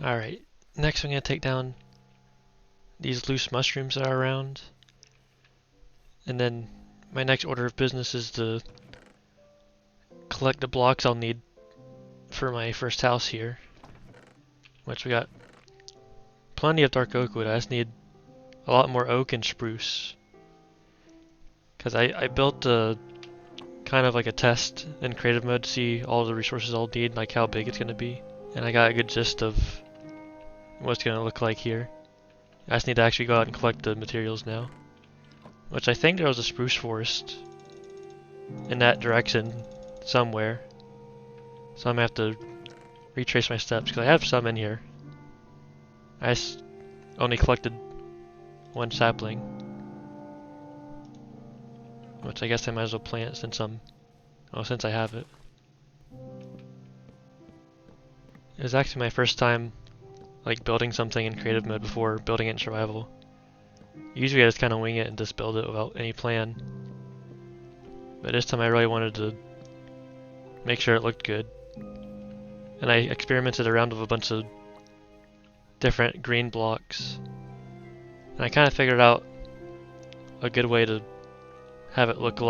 Alright, next I'm going to take down these loose mushrooms that are around. And then my next order of business is to collect the blocks I'll need for my first house here. Which we got plenty of dark oak wood. I just need a lot more oak and spruce. Because I built a kind of like a test in creative mode to see all the resources I'll need, like how big it's going to be. And I got a good gist of what it's going to look like here. I just need to actually go out and collect the materials now. Which I think there was a spruce forest in that direction somewhere. So I'm going to have to retrace my steps because I have some in here. I just only collected one sapling. Which I guess I might as well plant since since I have it. It was actually my first time like building something in creative mode before building it in survival. Usually I just kind of wing it and just build it without any plan. But this time I really wanted to make sure it looked good. And I experimented around with a bunch of different green blocks. And I kind of figured out a good way to have it look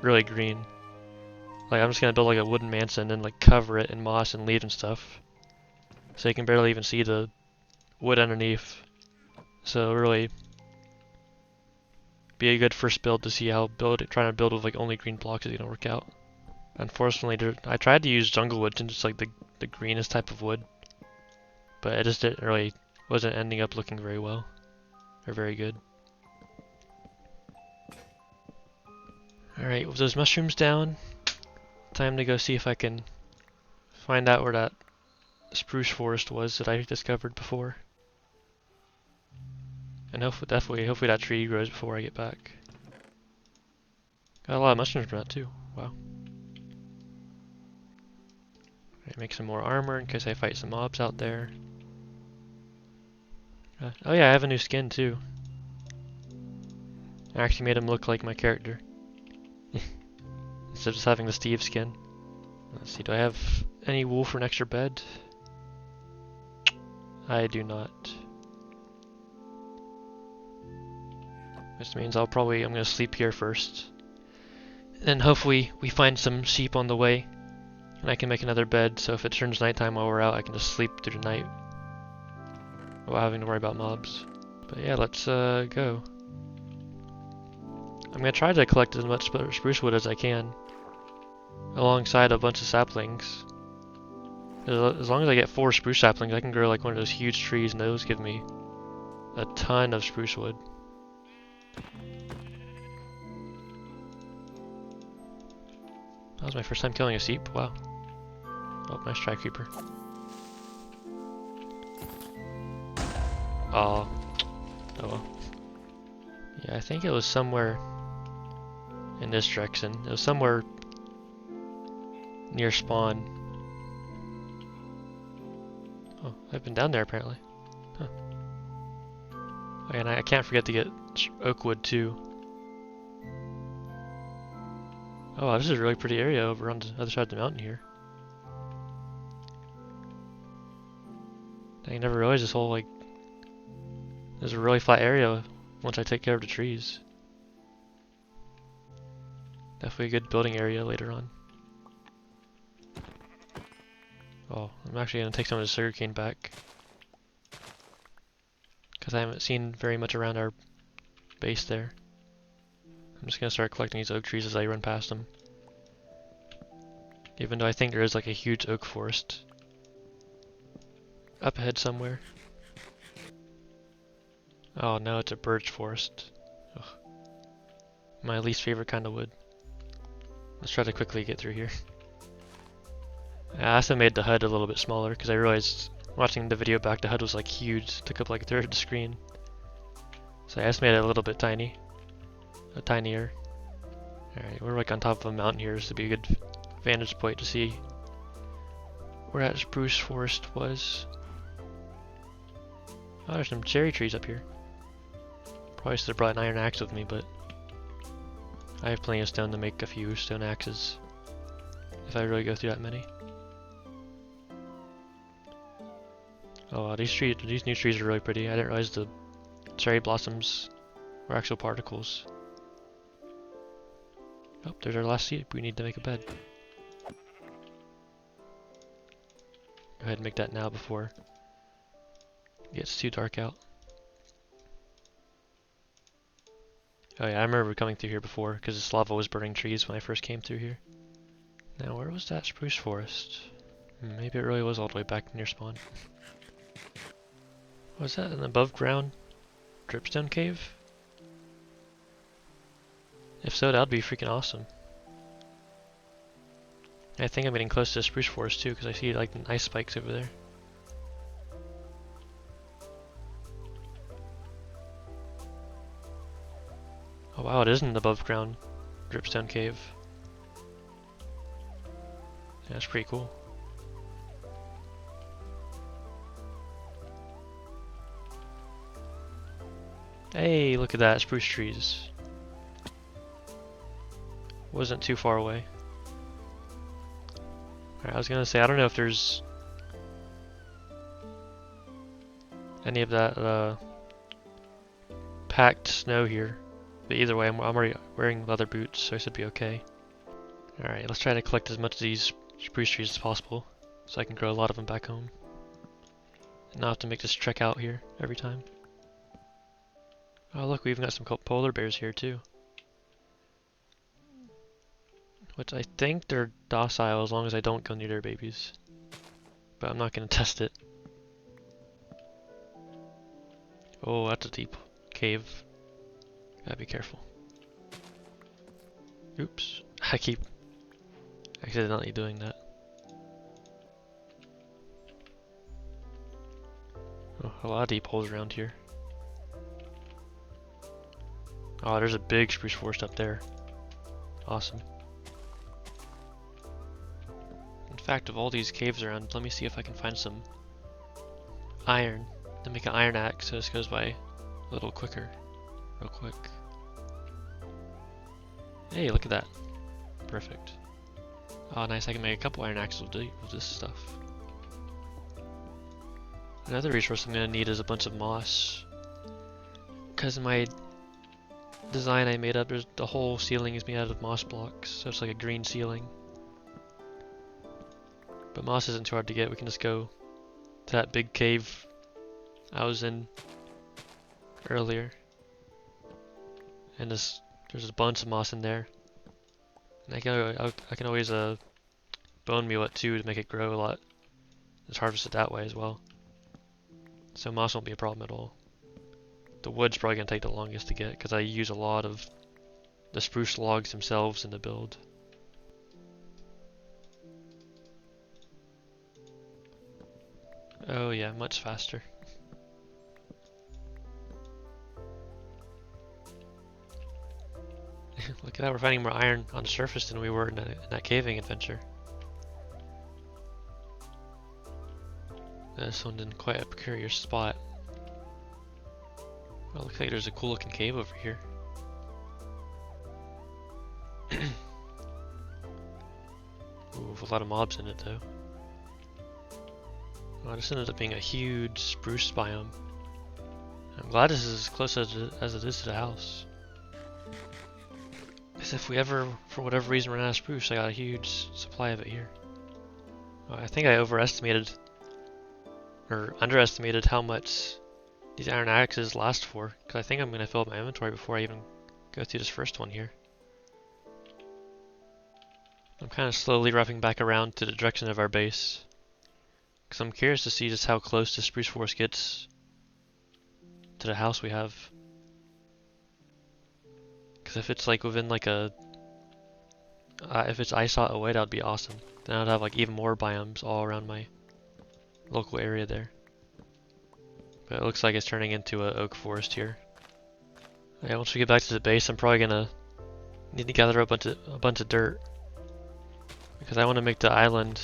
really green. Like I'm just gonna build like a wooden mansion and like cover it in moss and leaves and stuff. So you can barely even see the wood underneath. So really be a good first build to see how trying to build with like only green blocks is gonna work out. Unfortunately, I tried to use jungle wood since it's like the greenest type of wood, but it just wasn't ending up looking very well or very good. Alright, with those mushrooms down, time to go see if I can find out where that spruce forest was that I discovered before. And hopefully that tree grows before I get back. Got a lot of mushrooms from that too. Wow. Alright, make some more armor in case I fight some mobs out there. Oh yeah, I have a new skin too. I actually made him look like my character. Instead of just having the Steve skin. Let's see, do I have any wool for an extra bed? I do not. Which means I'm gonna sleep here first. And then hopefully we find some sheep on the way. And I can make another bed, so if it turns nighttime while we're out, I can just sleep through the night. Without having to worry about mobs. But yeah, let's go. I'm gonna try to collect as much spruce wood as I can. Alongside a bunch of saplings. As long as I get 4 spruce saplings, I can grow like one of those huge trees, and those give me a ton of spruce wood. That was my first time killing a sheep. Wow. Oh, nice try, creeper. Oh. Oh well. Yeah, I think it was somewhere in this direction. It was somewhere near spawn. Oh, I've been down there apparently. Huh. And I can't forget to get oak wood too. Oh, this is a really pretty area over on the other side of the mountain here. I never realized this whole there's a really flat area once I take care of the trees. Definitely a good building area later on. Oh, I'm actually going to take some of the sugarcane back. Because I haven't seen very much around our base there. I'm just going to start collecting these oak trees as I run past them. Even though I think there is like a huge oak forest up ahead somewhere. Oh no, it's a birch forest. Ugh. My least favorite kind of wood. Let's try to quickly get through here. I also made the HUD a little bit smaller because I realized watching the video back the HUD was like huge, took up like a third of the screen. So I just made it a little bit tinier. Alright, we're like on top of a mountain here, so it'd be a good vantage point to see where that spruce forest was. Oh, there's some cherry trees up here. Probably should have brought an iron axe with me, but I have plenty of stone to make a few stone axes if I really go through that many. Oh wow, these new trees are really pretty. I didn't realize the cherry blossoms were actual particles. Oh, there's our last seed. We need to make a bed. Go ahead and make that now before it gets too dark out. Oh yeah, I remember coming through here before because this lava was burning trees when I first came through here. Now where was that spruce forest? Maybe it really was all the way back near spawn. Was that an above ground dripstone cave? If so, that would be freaking awesome. I think I'm getting close to the spruce forest too because I see like ice spikes over there. Oh wow, it is an above ground dripstone cave. Yeah, that's pretty cool. Hey, look at that, spruce trees. Wasn't too far away. Alright, I was gonna say, I don't know if there's any of that packed snow here. But either way, I'm already wearing leather boots, so I should be okay. Alright, let's try to collect as much of these spruce trees as possible, so I can grow a lot of them back home. And not have to make this trek out here every time. Oh look, we even got some polar bears here too. Which I think they're docile as long as I don't go near their babies. But I'm not going to test it. Oh, that's a deep cave. Gotta be careful. Oops. I keep accidentally doing that. Oh, a lot of deep holes around here. Oh, there's a big spruce forest up there. Awesome. In fact, of all these caves around, let me see if I can find some iron to make an iron axe so this goes by a little quicker. Real quick. Hey, look at that. Perfect. Oh, nice. I can make a couple iron axes with this stuff. Another resource I'm going to need is a bunch of moss. Because in my design I made up, the whole ceiling is made out of moss blocks, so it's like a green ceiling. But moss isn't too hard to get. We can just go to that big cave I was in earlier. And there's a bunch of moss in there. And I can always bone meal it too to make it grow a lot. Just harvest it that way as well. So moss won't be a problem at all. The wood's probably going to take the longest to get because I use a lot of the spruce logs themselves in the build. Oh yeah, much faster. Look at that, we're finding more iron on the surface than we were in that caving adventure. This one didn't quite a precarious spot. Oh, looks like there's a cool looking cave over here. Ooh, with a lot of mobs in it though. Oh, this ended up being a huge spruce biome. I'm glad this is as close as it is to the house. Because if we ever, for whatever reason, run out of spruce, I got a huge supply of it here. Oh, I think I overestimated or underestimated how much these iron axes last for, because I think I'm going to fill up my inventory before I even go through this first one here. I'm kind of slowly wrapping back around to the direction of our base, because I'm curious to see just how close the spruce forest gets to the house we have. Because if it's like within like a, if it's eyesight away, that would be awesome. Then I'd have like even more biomes all around my local area there. But it looks like it's turning into an oak forest here. Yeah, once we get back to the base, I'm probably gonna need to gather up a bunch of dirt because I want to make the island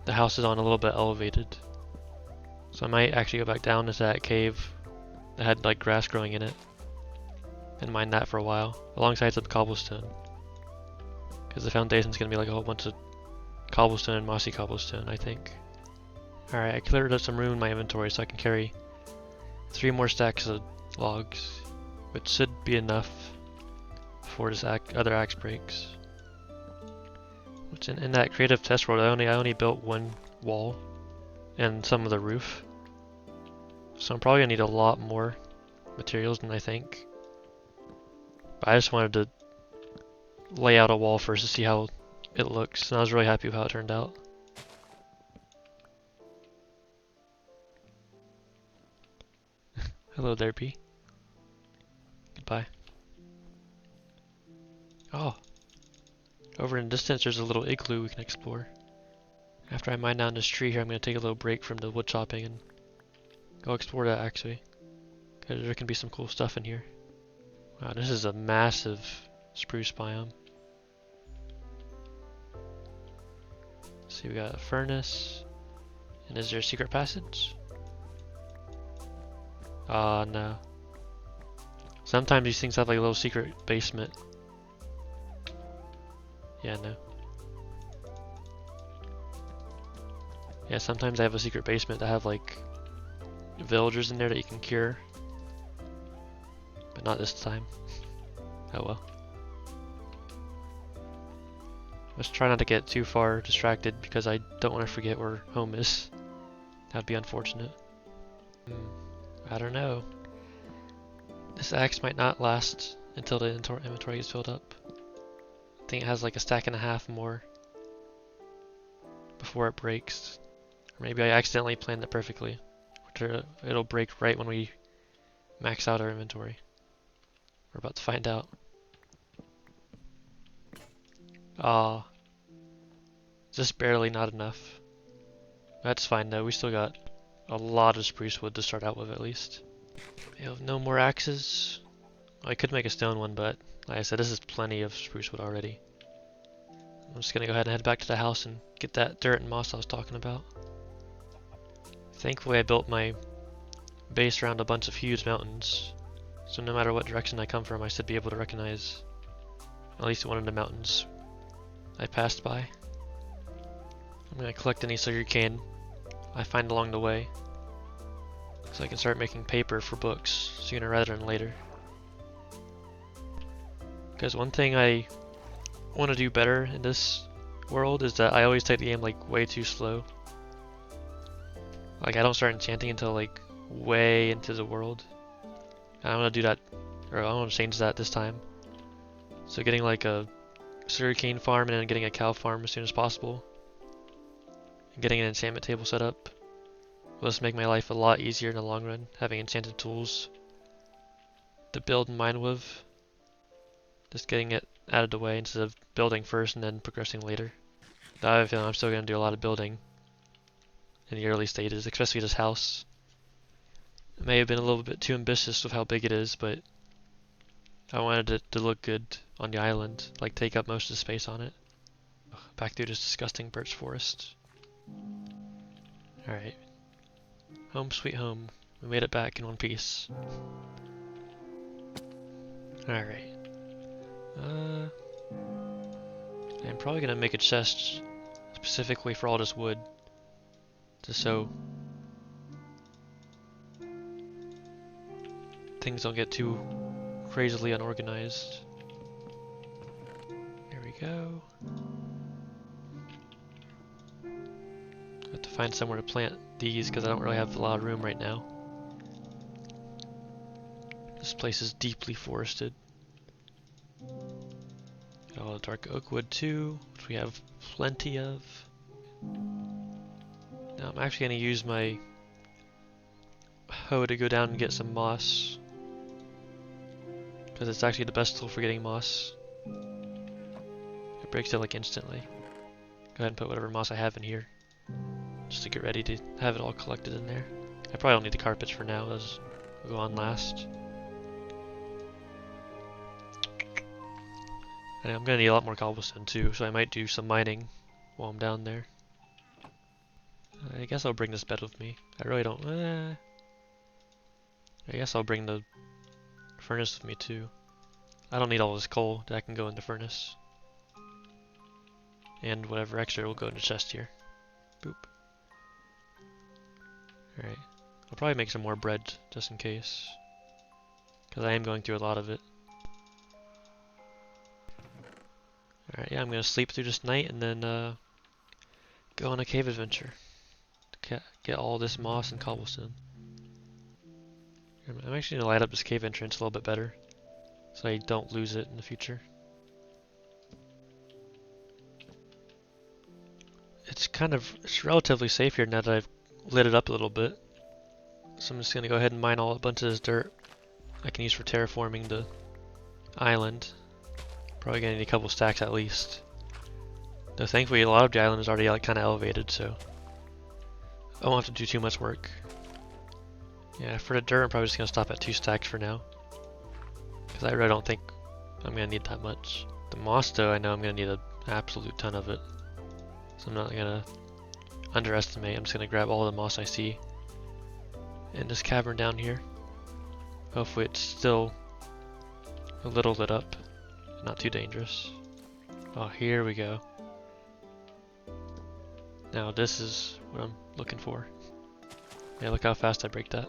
the house is on a little bit elevated. So I might actually go back down into that cave that had like grass growing in it and mine that for a while alongside some cobblestone. Because the foundation's gonna be like a whole bunch of cobblestone and mossy cobblestone, I think. Alright, I cleared up some room in my inventory so I can carry 3 more stacks of logs, which should be enough before this other axe breaks. Which in that creative test world, I only built 1 wall and some of the roof. So I'm probably gonna need a lot more materials than I think. But I just wanted to lay out a wall first to see how it looks, and I was really happy with how it turned out. Hello there, bee. Goodbye. Oh, over in the distance there's a little igloo we can explore. After I mine down this tree here, I'm going to take a little break from the wood chopping and go explore that actually. Because there can be some cool stuff in here. Wow, this is a massive spruce biome. See, we got a furnace. And is there a secret passage? Ah, no. Sometimes these things have like a little secret basement. Yeah, no. Yeah, sometimes I have a secret basement that have like villagers in there that you can cure. But not this time. Oh well. Let's try not to get too far distracted because I don't want to forget where home is. That'd be unfortunate. I don't know. This axe might not last until the inventory gets filled up. I think it has like a stack and a half more before it breaks. Or maybe I accidentally planned it perfectly. It'll break right when we max out our inventory. We're about to find out. Ah, just barely not enough. That's fine though, we still got a lot of spruce wood to start out with at least. We have no more axes. I could make a stone one, but like I said, this is plenty of spruce wood already. I'm just gonna go ahead and head back to the house and get that dirt and moss I was talking about. Thankfully I built my base around a bunch of huge mountains, so no matter what direction I come from I should be able to recognize at least one of the mountains I passed by. I'm gonna collect any sugarcane I find along the way, so I can start making paper for books sooner rather than later. Because one thing I want to do better in this world is that I always take the game like way too slow. Like I don't start enchanting until like way into the world. And I want to do that, or I want to change that this time. So getting like a sugarcane farm and then getting a cow farm as soon as possible. And getting an enchantment table set up will just make my life a lot easier in the long run, having enchanted tools to build and mine with. Just getting it out of the way instead of building first and then progressing later. I have a feeling I'm still going to do a lot of building in the early stages, especially this house. It may have been a little bit too ambitious with how big it is, but I wanted it to look good on the island, like take up most of the space on it. Back through this disgusting birch forest. Alright. Home sweet home. We made it back in one piece. Alright. I'm probably gonna make a chest specifically for all this wood, just so things don't get too crazily unorganized. There we go. Have to find somewhere to plant these because I don't really have a lot of room right now. This place is deeply forested. Got all the dark oak wood too, which we have plenty of. Now I'm actually going to use my hoe to go down and get some moss, because it's actually the best tool for getting moss. It breaks it like instantly. Go ahead and put whatever moss I have in here, just to get ready to have it all collected in there. I probably don't need the carpets for now, those will go on last. And I'm going to need a lot more cobblestone too, so I might do some mining while I'm down there. I guess I'll bring this bed with me. I really don't... I guess I'll bring the furnace with me too. I don't need all this coal that can go in the furnace. And whatever extra will go in the chest here. Boop. Alright, I'll probably make some more bread just in case, because I am going through a lot of it. Alright, yeah, I'm gonna sleep through this night and then go on a cave adventure. Get all this moss and cobblestone. I'm actually gonna light up this cave entrance a little bit better, so I don't lose it in the future. It's relatively safe here now that I've lit it up a little bit. So I'm just gonna go ahead and mine a bunch of this dirt I can use for terraforming the island. Probably gonna need a couple stacks at least. Though thankfully a lot of the island is already like kind of elevated, so I won't have to do too much work. Yeah, for the dirt I'm probably just gonna stop at 2 stacks for now, because I really don't think I'm gonna need that much. The moss though, I know I'm gonna need an absolute ton of it, so I'm not gonna underestimate. I'm just gonna grab all the moss I see in this cavern down here. Hopefully it's still a little lit up, not too dangerous. Oh, here we go. Now this is what I'm looking for. Yeah, look how fast I break that.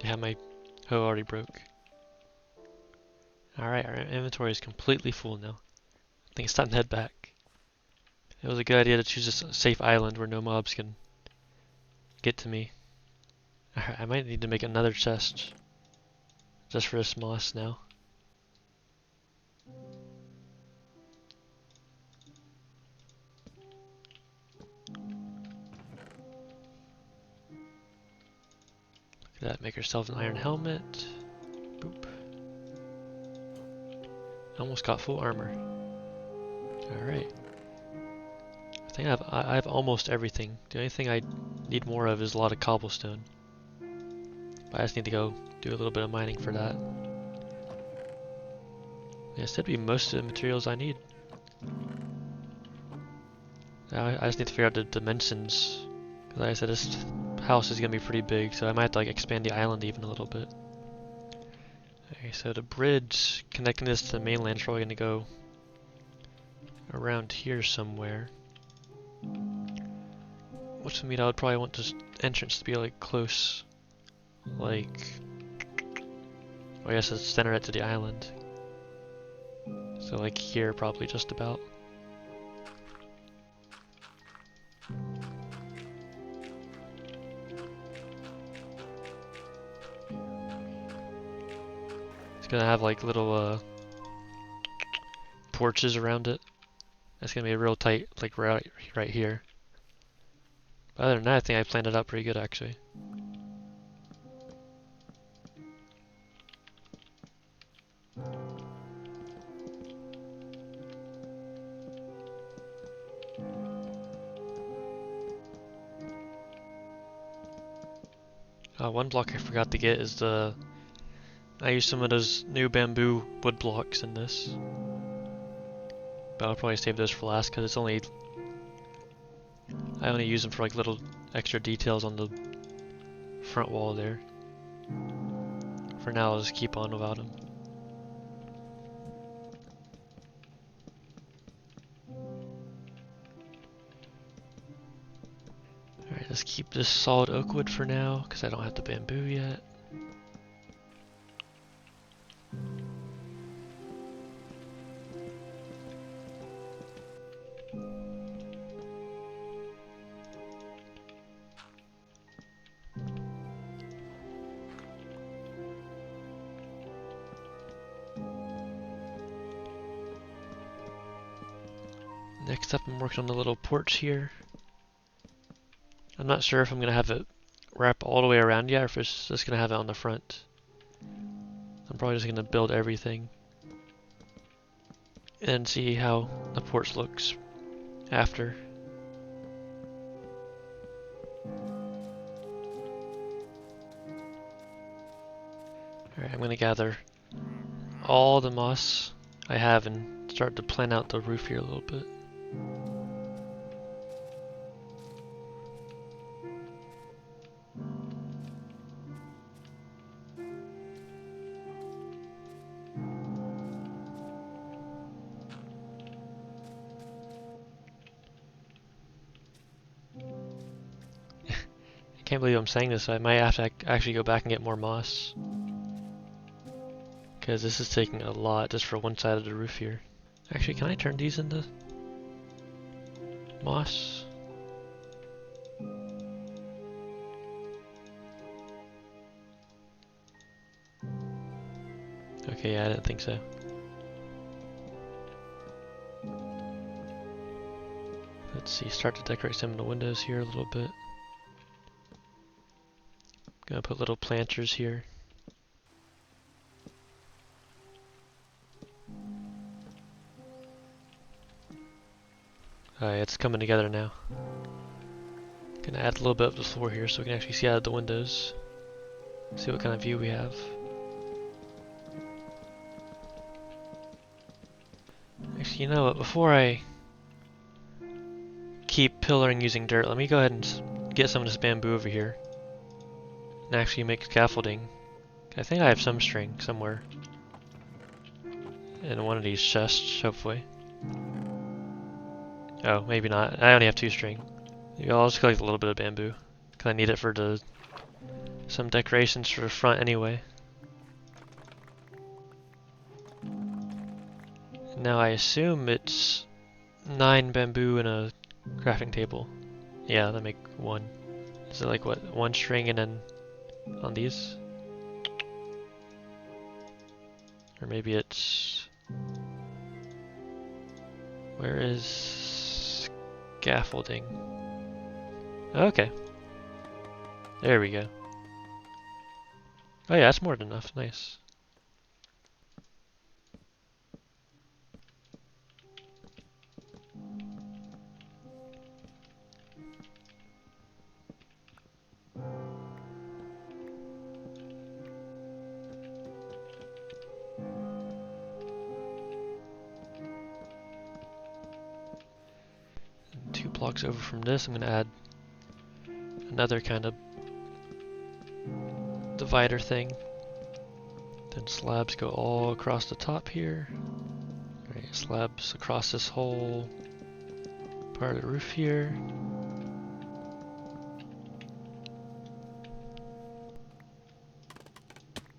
Yeah, my hoe already broke. Alright, our inventory is completely full now. I think it's time to head back. It was a good idea to choose a safe island where no mobs can get to me. Alright, I might need to make another chest just for this moss now. Look at that, make yourself an iron helmet. Boop. Almost got full armor. Alright. I think I have almost everything. The only thing I need more of is a lot of cobblestone. But I just need to go do a little bit of mining for that. Yeah, this should be most of the materials I need. I just need to figure out the dimensions. Because like I said, this house is going to be pretty big, so I might have to like expand the island even a little bit. Okay, so the bridge connecting this to the mainland is probably going to go around here somewhere. Which would mean I would probably want this entrance to be like close, like, well, I guess it's center it to the island. So like here probably just about. It's gonna have like little porches around it. That's gonna be real tight, like right here. But other than that, I think I planned it out pretty good actually. One block I forgot to get is I used some of those new bamboo wood blocks in this. But I'll probably save those for last because I only use them for like little extra details on the front wall there. For now, I'll just keep on without them. Alright, let's keep this solid oak wood for now because I don't have the bamboo yet. Next up, I'm working on the little porch here. I'm not sure if I'm going to have it wrap all the way around yet or if it's just going to have it on the front. I'm probably just going to build everything and see how the porch looks after. Alright, I'm going to gather all the moss I have and start to plan out the roof here a little bit. can't believe I'm saying this. I might have to actually go back and get more moss. Because this is taking a lot just for one side of the roof here. Actually, can I turn these into moss? Okay, yeah, I didn't think so. Let's see, start to decorate some of the windows here a little bit. Gonna put little planters here. Alright, it's coming together now. Gonna add a little bit of the floor here so we can actually see out of the windows. See what kind of view we have. Actually, you know what, before I keep pillaring using dirt, let me go ahead and get some of this bamboo over here. And actually make scaffolding. I think I have some string somewhere. In one of these chests, hopefully. Oh, maybe not. I only have 2 string. Maybe I'll just collect a little bit of bamboo. Because I need it for some decorations for the front anyway. Now I assume it's 9 bamboo and a crafting table. Yeah, that make 1. Is it like what, 1 string and then on these? Or maybe it's... Where is scaffolding? Okay. There we go. Oh yeah, that's more than enough. Nice. And 2 blocks over from this, I'm going to add another kind of divider thing. Then slabs go all across the top here. Alright, slabs across this whole part of the roof here.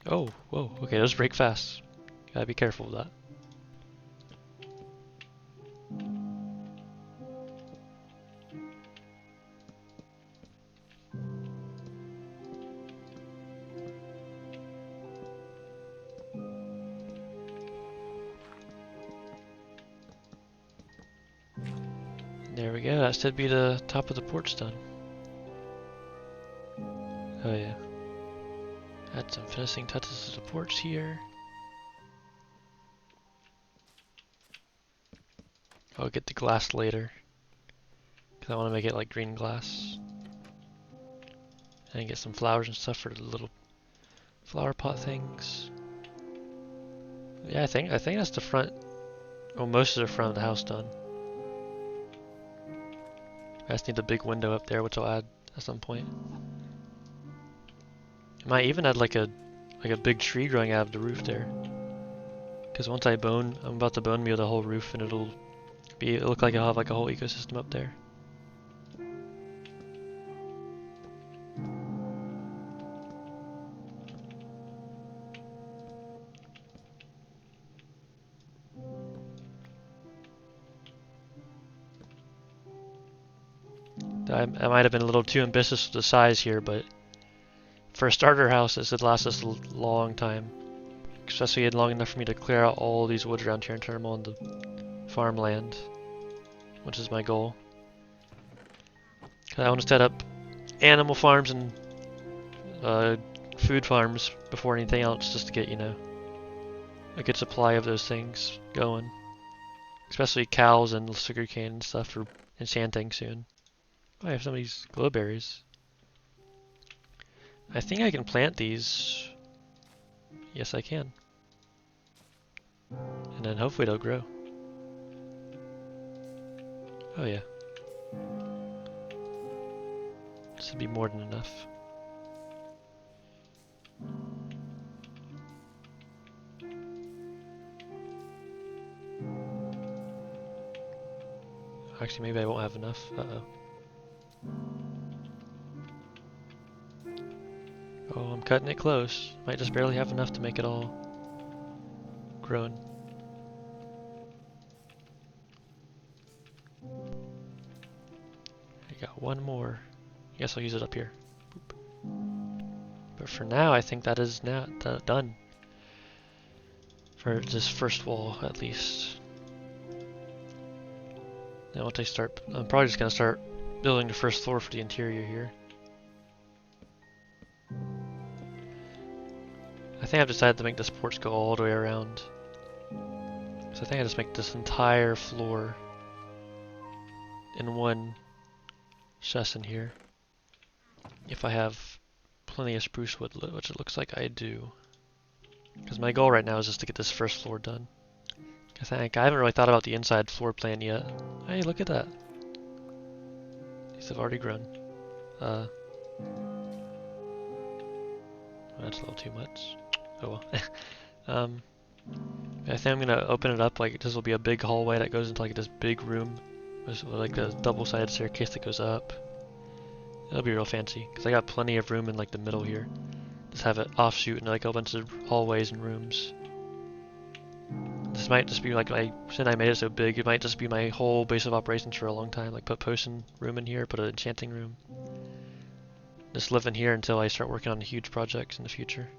Oh, whoa, okay, those break fast. Gotta be careful with that. There we go, that should be the top of the porch done. Oh yeah. Add some finishing touches to the porch here. I'll get the glass later, because I want to make it like green glass. And get some flowers and stuff for the little flower pot things. Yeah, I think that's the front, well, most of the front of the house done. I just need the big window up there, which I'll add at some point. I might even add like a big tree growing out of the roof there. Because once I'm about to bone meal the whole roof, and it'll look like I'll have like a whole ecosystem up there. I might have been a little too ambitious with the size here, but for a starter house, this would last us a long time. Especially long enough for me to clear out all these woods around here and turn them all into farmland, which is my goal. I want to set up animal farms and food farms before anything else, just to get, you know, a good supply of those things going. Especially cows and sugarcane and stuff for enchanting soon. Oh, I have some of these glowberries. I think I can plant these. Yes, I can. And then hopefully they'll grow. Oh yeah. This would be more than enough. Actually, maybe I won't have enough. Uh-oh. cutting it close. Might just barely have enough to make it all grown. I got one more. I guess I'll use it up here. Boop. But for now, I think that is now done. For this first wall, at least. Now once I start, I'm probably just gonna start building the first floor for the interior here. I think I've decided to make this porch go all the way around. So I think I just make this entire floor in one session here. If I have plenty of spruce wood, which it looks like I do. Because my goal right now is just to get this first floor done. I haven't really thought about the inside floor plan yet. Hey, look at that. These have already grown. That's a little too much. Oh well. I think I'm gonna open it up like this will be a big hallway that goes into like this big room with like a double-sided staircase that goes up. It'll be real fancy because I got plenty of room in like the middle here. Just have it offshoot into like a bunch of hallways and rooms. This might just be like since I made it so big, it might just be my whole base of operations for a long time. Like put potion room in here, put an enchanting room. Just live in here until I start working on huge projects in the future.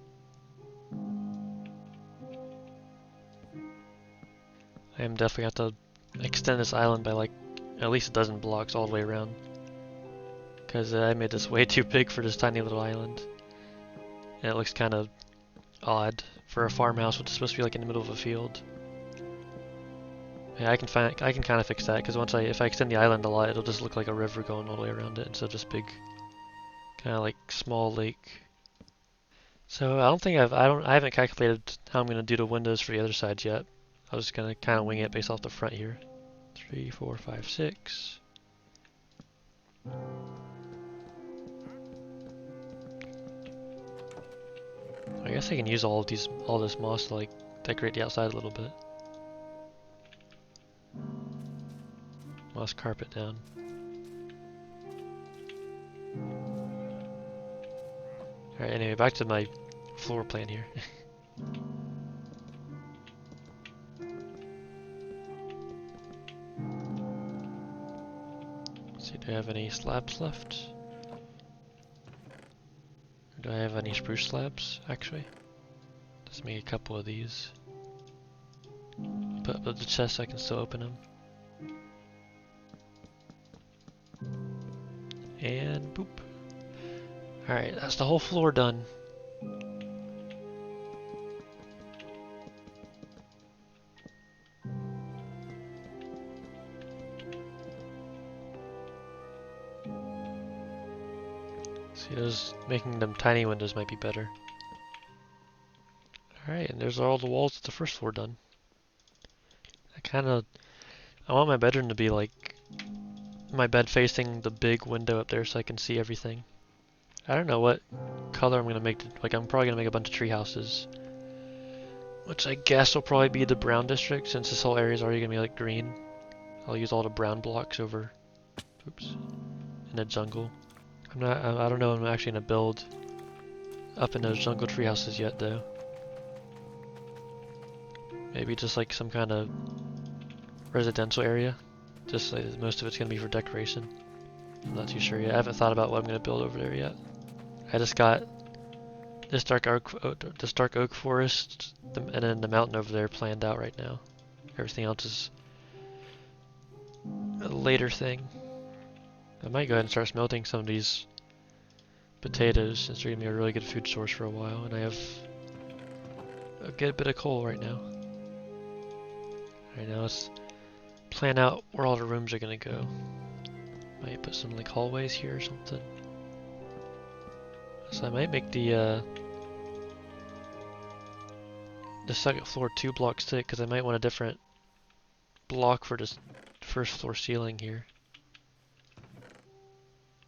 I am definitely have to extend this island by like at least a dozen blocks all the way around. Because I made this way too big for this tiny little island. And it looks kind of odd for a farmhouse, which is supposed to be like in the middle of a field. Yeah, I can kind of fix that because if I extend the island a lot, it'll just look like a river going all the way around it instead of just big, kind of like small lake. So I haven't calculated how I'm gonna do the windows for the other sides yet. I was just gonna kind of wing it based off the front here. 3, 4, 5, 6. I guess I can use all this moss to like decorate the outside a little bit. Moss carpet down. Alright, anyway, back to my floor plan here. Let's see, do I have any slabs left? Or do I have any spruce slabs, actually? Just make a couple of these. Put up the chest so I can still open them. And boop. Alright, that's the whole floor done. See, making them tiny windows might be better. Alright, and there's all the walls of the first floor done. I want my bedroom to be like my bed facing the big window up there so I can see everything. I don't know what color I'm gonna make. I'm probably gonna make a bunch of tree houses, which I guess will probably be the brown district since this whole area is already gonna be like green. I'll use all the brown blocks over, in the jungle. I don't know if I'm actually gonna build up in those jungle tree houses yet though. Maybe just like some kind of residential area. Just like most of it's gonna be for decoration. I'm not too sure yet. I haven't thought about what I'm gonna build over there yet. I just got this dark oak forest, and then the mountain over there planned out right now. Everything else is a later thing. I might go ahead and start smelting some of these potatoes since they're gonna be a really good food source for a while, and I have a good bit of coal right now. Alright, now let's plan out where all the rooms are gonna go. Might put some like hallways here or something. So I might make the second floor 2 blocks thick because I might want a different block for this first floor ceiling here.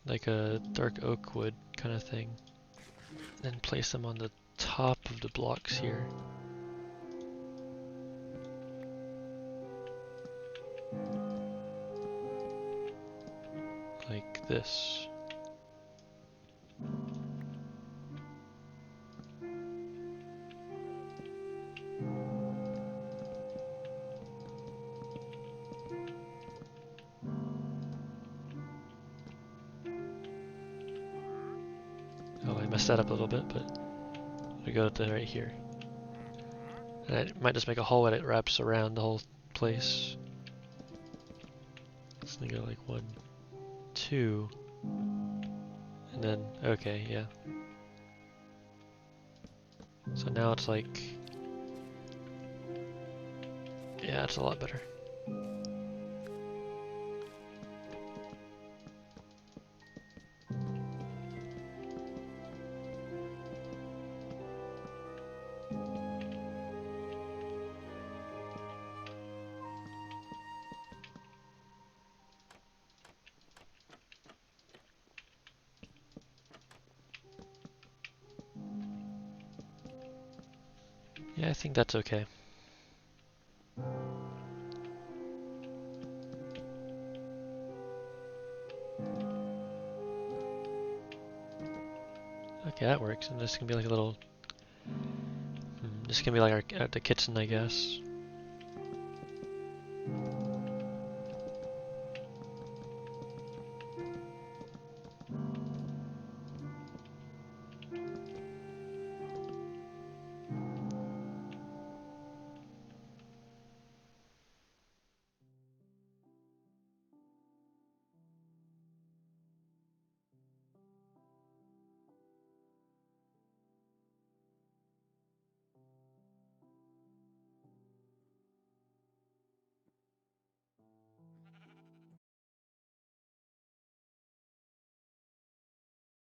Like a dark oak wood kind of thing. Then place them on the top of the blocks here. Like this. messed that up a little bit, but we go to right here. And I might just make a hallway that wraps around the whole place. So they go like 1, 2, and then, okay, yeah. So now it's like, yeah, it's a lot better. Yeah, I think that's okay. Okay, that works. And this can be like a little. This can be like our the kitchen, I guess.